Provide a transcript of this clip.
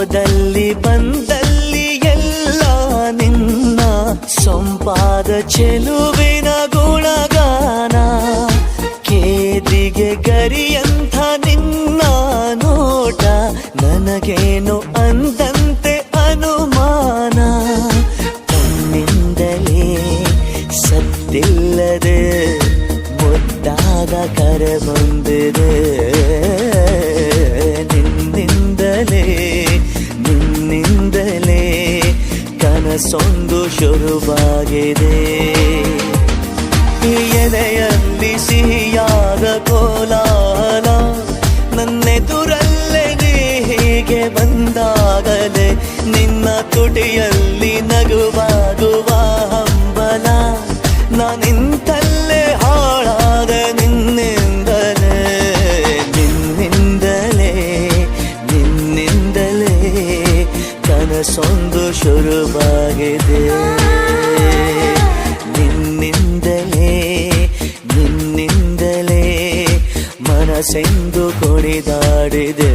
ಹೋದಲ್ಲಿ ಬಂದಲ್ಲಿ ಎಲ್ಲ ನಿನ್ನ ಸೊಂಪಾದ ಚೆಲುವಿನ ಗುಣಗಾನ. ಕೇದಿಗೆ ಗರಿಯಂಥ ನಿನ್ನ ನೋಟ ನನಗೇನು ಅಂದಂತೆ ಅನುಮಾನ. ತನ್ನಿಂದಲೇ ಸತ್ತಿಲ್ಲದೆ ಮುದ್ದಾದ ಕರೆ ಬಂದಿದೆ. ನಿನ್ನಿಂದಲೇ ಕನಸೊಂದು ಶುರುವಾಗಿದೆ. ಎದೆಯಲ್ಲಿ ಸಿಹಿಯಾದ ಕೋಲಾಹಲ ನನ್ನೆದುರಲ್ಲೇ ನೀ ಹೀಗೆ ಬಂದಾಗಲೇ ನಿನ್ನ ತುಟಿಯಲ್ಲಿ ನಗುವಾಗುವ ಹಂಬಲ. ನಾನಿಂತಲ್ಲೇ ಹಾಳಾದ ನಿನ್ನಿಂದಲೇ ಕನಸೊಂದು ಶುರುವಾಗಿದೆ. ನಿನ್ನಿಂದಲೇ ಮನಸ್ಸೆಂದು ಕುಣಿದಾಡಿದೆ.